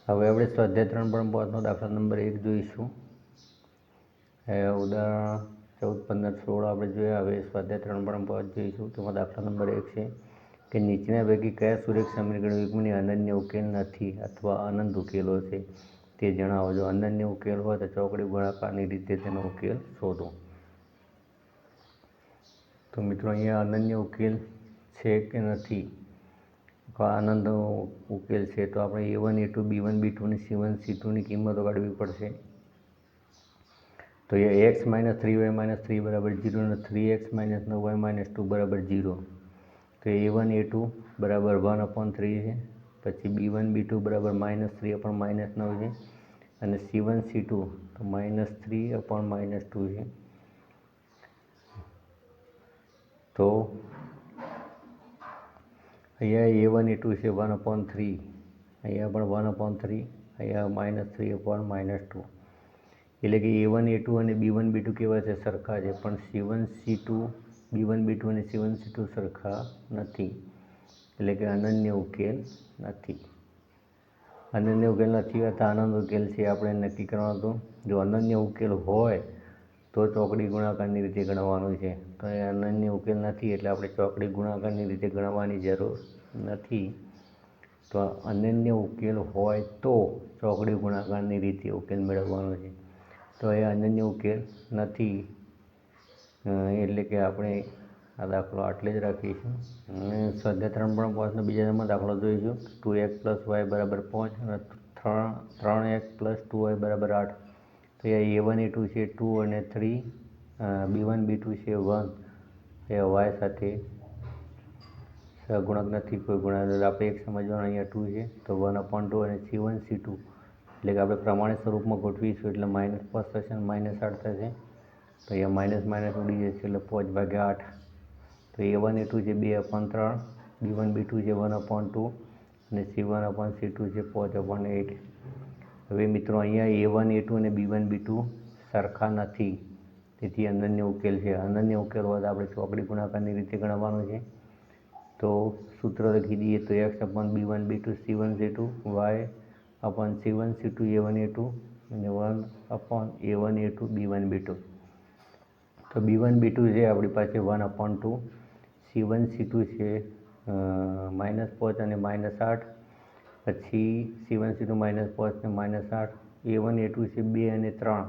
હવે આપણે સ્વાધ્યાય 3.5નો દાખલા નંબર 1 જોઈશું. ઉદાહરણ 14, 15, 16 આપણે જોયા. હવે સ્વાધ્યાય 3.5 જોઈશું. તેમાં દાખલા નંબર 1 છે કે નીચેના પૈકી કયા સુરેખ સમીકરણ યુગ્મની અનન્ય ઉકેલ નથી અથવા અનંત ઉકેલો છે તે જણાવો. જો અનન્ય ઉકેલ હોય તો ચોકડી ગુણાકારની રીતે તેનો ઉકેલ શોધો. તો મિત્રો અહીંયા અનન્ય ઉકેલ છે કે નથી, આનંદ ઉકેલ છે તો આપણે A1, A2, B1, B2 અને C1, C2ની કિંમતો કાઢવી પડશે. તો એ x - 3y - 3 = 0 અને 3x - 9y - 2 = 0. તો A1, A2 બરાબર 1/3 છે. પછી B1, B2 બરાબર -3/-9 છે અને C1, C2 તો -3/-2 છે. તો અહીંયા A1, A2 છે 1/3, અહીંયા પણ 1/3, અહીંયા -3/-2. એટલે કે A1, A2 અને B1, B2 કેવા છે? સરખા છે. પણ C1, C2, B1, B2 અને C1, C2 સરખા નથી. એટલે કે અનન્ય ઉકેલ નથી. અનન્ય ઉકેલ નથી અથવા આનંદ ઉકેલ છે આપણે નક્કી કરવાનો હતો. જો અનન્ય ઉકેલ હોય તો ચોકડી ગુણાકારની રીતે ગણવાનું છે. તો એ અનન્ય ઉકેલ નથી એટલે આપણે ચોકડી ગુણાકારની રીતે ગણવાની જરૂર નથી. તો અનન્ય ઉકેલ હોય તો ચોકડી ગુણાકારની રીતે ઉકેલ મેળવવાનો છે. તો એ અનન્ય ઉકેલ નથી એટલે કે આપણે આ દાખલો આટલે જ રાખીશું. અને સ્વાધ્યાય 3.5નો બીજા નંબરનો દાખલો જોઈશું. 2x + y = 5 અને 3x + 2y = 8. તો અહીંયા A1, A2 છે 2 અને 3, B1, B2 છે 1. એ y સાથે સહગુણક નથી, કોઈ ગુણાકાર. આપણે એક સમજવાનું, અહીંયા 2 છે તો 1/2 અને C1, C2 એટલે કે આપણે પ્રમાણિત સ્વરૂપમાં ગોઠવીશું એટલે -5 થશે અને -8 થશે. તો અહીંયા - ઉડી જશે એટલે 5/8. તો A1, A2 છે 2/3, B1, B2 છે 1/2 અને C1/C2 છે 5/8. હવે મિત્રો અહીંયા A1, A2 અને B1, B2 સરખા નથી, તેથી અનન્ય ઉકેલ છે. અનન્ય ઉકેલ હોય તો આપણે ચોકડી ગુણાકારની રીતે ગણવાનું છે. તો સૂત્ર લખી દઈએ તો x/B1, B2, C1, C2, y/C1, C2, A1, A2 અને 1/A1, A2, B1, B2. તો B1, B2 છે આપણી પાસે 1/2, C1, C2 છે -5 અને -8, પછી C1, C2 -5 અને -8, A1, A2 છે 2 અને 3,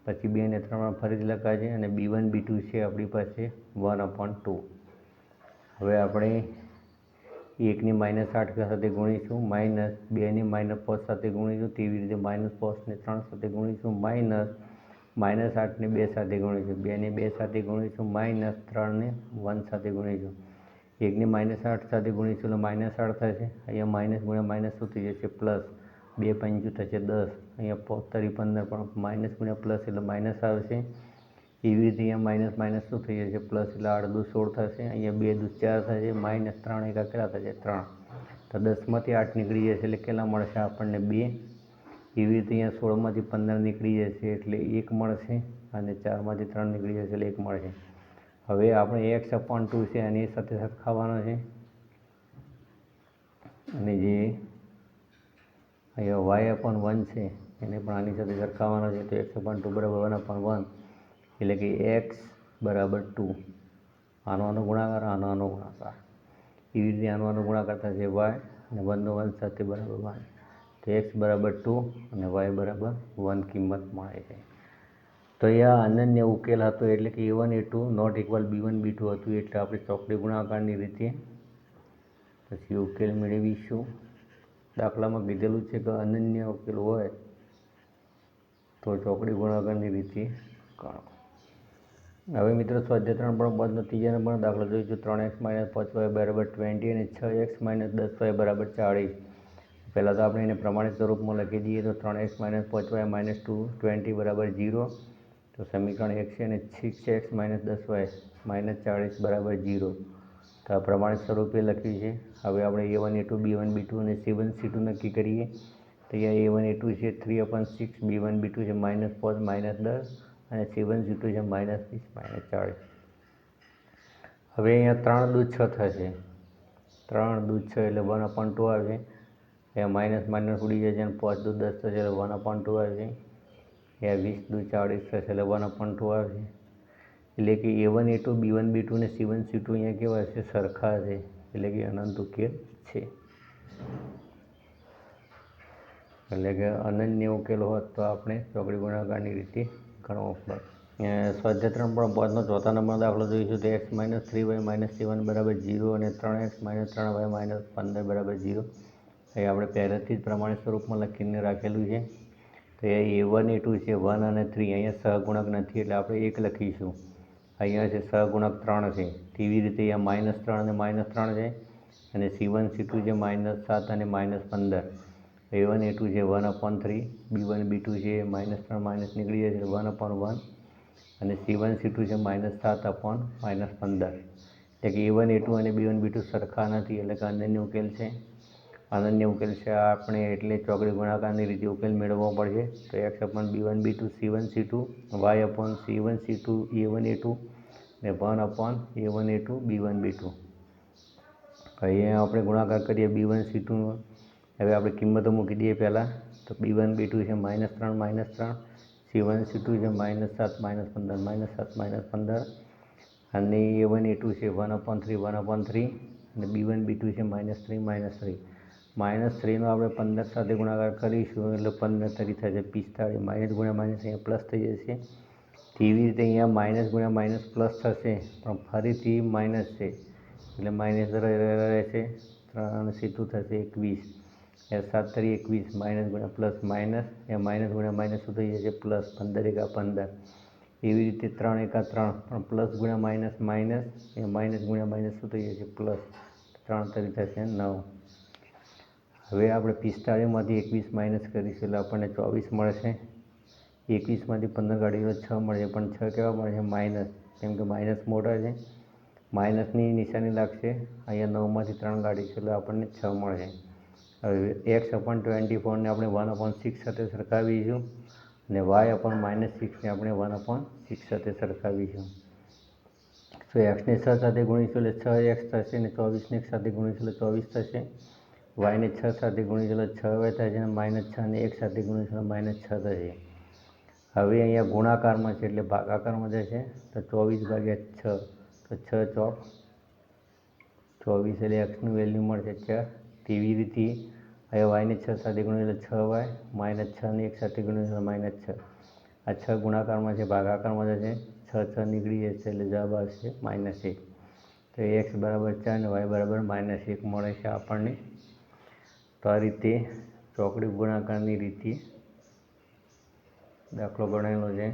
પછી 2 અને 3 ફરીથી લખાય છે અને B1, B2 છે આપણી પાસે 1/2. હવે આપણે 1ની -8 સાથે ગુણીશું, -2ની -5 સાથે ગુણીશું, તેવી રીતે -5ને 3 સાથે ગુણીશું, -8ને 2 સાથે ગુણીશું, 2ને 2 સાથે ગુણીશું, -3ને 1 સાથે ગુણીશું. 1ની -8 સાથે ગુણીશું એટલે -8 થશે. અહીંયા માઇનસ ગુણ્યા માઇનસ શું થઈ જશે? પ્લસ. 2 × 5 થશે 10. અહીંયા 15 પણ માઇનસ ગુણ્યા પ્લસ એટલે માઇનસ આવશે. એવી રીતે અહીંયા માઇનસ શું થઈ જશે? પ્લસ એટલે 8 × 2 = 16 થશે. અહીંયા 2 × 2 = 4 થશે. -3 × કેટલા થશે? 3. તો 10માંથી 8 નીકળી જશે એટલે કેટલા મળશે આપણને? 2. એવી રીતે અહીંયા 16માંથી 15 નીકળી જશે એટલે 1 મળશે અને 4માંથી 3 નીકળી જશે એટલે 1 મળશે. હવે આપણે x/2 છે એની સાથે સરખાવવાનો છે અને જે અહીંયા y/1 છે એને પણ આની સાથે સરખાવવાનો છે. તો x/2 = 1/1 એટલે કે x = 2. આનો ગુણાકાર, આનો ગુણાકાર, એવી રીતે આનો ગુણાકાર થશે y અને 1 નો 1 સાથે બરાબર 1. તો x = 2 અને y = 1 કિંમત મળે છે. તો અહીંયા અનન્ય ઉકેલ હતો એટલે કે A1, A2 ≠ B1, B2 હતું એટલે આપણે ચોકડી ગુણાકારની રીતે પછી ઉકેલ મેળવીશું. દાખલામાં કીધેલું છે કે અનન્ય ઉકેલ હોય તો ચોકડી ગુણાકારની રીતે ગણો. હવે મિત્રો સ્વાધ્યાય 3.5નો ત્રીજા નંબરનો દાખલો જોઈશું. 3x - 5y = 20 અને 6x - 10y = 40. પહેલાં તો આપણે એને પ્રમાણિત સ્વરૂપમાં લખી દઈએ તો 3x - 5y - 20 = 0. તો સમીકરણ 1 છે અને 6x - 10y - 40 = 0. તો આ પ્રમાણિત સ્વરૂપે લખ્યું છે. હવે આપણે A1, A2, B1, B2 અને C1, C2 નક્કી કરીએ. તો અહીંયા A1, A2 છે 3/6, B1, B2 છે -5, -10 અને C1, C2 છે -20, -40. હવે અહીંયા 3 × 2 = 6 થશે. 3 × 2 = 6 એટલે 1/2 આવશે એ માઇનસ માઇનસ ઉડી જાય છે અને 5 દુ 10 થશે એટલે 1/2 આવે છે. એ 20 દુ 40 થશે એટલે 1/2 આવે છે. એટલે કે A1 A2 B1 B2 અને C1 C2 અહીંયા કેવા છે? સરખા છે, એટલે કે અનંત ઉકેલ છે. એટલે કે અનન્ય ઉકેલ હોત તો આપણે ચોકડી ગુણાકારની રીતે ગણવો પડે. સ્વાધ્યાય 3.5નો ચોથા નંબરનો દાખલો જોઈશું તો x - 3y - 7 = 0 અને 3x - 3y - 15 = 0. અહીં આપણે પહેલેથી જ પ્રમાણિત સ્વરૂપમાં લખીને રાખેલું છે. તો એ A1 A2 છે 1 અને 3, અહીંયા સહગુણક નથી એટલે આપણે 1 લખીશું. અહીંયા છે સહગુણક 3 છે, તેવી રીતે અહીંયા -3 અને -3 છે અને C1 C2 છે -7 અને -15. A1 A2 છે 1/3, B1 B2 છે -3 માઇનસ નીકળી જાય છે 1/1 અને C1 C2 છે -7/-15. એટલે કે A1 A2 અને B1 B2 સરખા નથી એટલે કે અનન્ય ઉકેલ છે. અનન્ય ઉકેલ છે આપણે એટલે ચોકડી ગુણાકારની રીતે ઉકેલ મેળવવો પડશે. તો x/B1 B2 C1 C2 y/C1 C2 A1 A2 ને 1/A1 A2 B1 B2. અહીંયા આપણે ગુણાકાર કરીએ B1 C2 નો. હવે આપણે કિંમતો મૂકી દઈએ પહેલાં. તો B1 B2 છે -3 -3, C1 C2 છે -7 -15 -7 -15 અને A1 A2 છે 1/3 1/3 અને B1 B2 છે -3 -3. -3નો આપણે 15 સાથે ગુણાકાર કરીશું એટલે 15 તરી થશે 45, માઇનસ ગુણ્યા માઇનસ અહીંયા પ્લસ થઈ જશે. તેવી રીતે અહીંયા માઇનસ ગુણ્યા માઇનસ પ્લસ થશે પણ ફરીથી માઇનસ છે એટલે માઇનસ રહેશે. 3 C2 થશે 21, 7 તરી 21, માઇનસ ગુણ્યા પ્લસ માઇનસ, એ માઇનસ ગુણ્યા માઇનસ શું થઈ જશે? પ્લસ. 15 એકા 15. એવી રીતે 3 એકા 3 પણ પ્લસ ગુણ્યા માઇનસ માઇનસ, એ માઇનસ ગુણ્યા માઇનસ શું થઈ જશે? પ્લસ. 3 તરી થશે 9. હવે આપણે 45માંથી 21 માઇનસ કરીશું એટલે આપણને 24 મળશે. 21માંથી 15 કાઢીએ તો 6 મળશે પણ 6 કેવા મળશે? માઇનસ, કેમ કે માઇનસ મોટા છે. માઇનસની નિશાની લાગશે. અહીંયા 9માંથી 3 કાઢીશું એટલે આપણને 6 મળશે. હવે x/24 ને આપણે 1/6 સાથે સરખાવીશું અને y/-6 ને આપણે 1/6 સાથે સરખાવીશું. તો x ને 6 સાથે ગુણીશું એટલે 6x થશે અને 24ને 1 સાથે ગુણીશું એટલે 24 થશે. y ને 6 સાથે ગુણીશું એટલે 6y થશે અને -6 ને 1 સાથે ગુણીશું એટલે -6 થશે. હવે અહીંયા ગુણાકારમાં છે એટલે ભાગાકારમાં જશે તો 24/6 તો 6 ચોક 24 એટલે xનું વેલ્યુ મળશે 4. તેવી રીતે હવે y ને 6 સાથે ગુણીશું એટલે 6y, -6 ને 1 સાથે ગુણીશું એટલે -6. આ 6 ગુણાકારમાં છે ભાગાકારમાં જશે 6 6 નીકળી જશે એટલે જવાબ આવશે -1. તો x = 4 અને y = -1 મળે છે આપણને. તો આ રીતે ચોકડી ગુણાકારની રીતે દાખલો ગણેલો છે.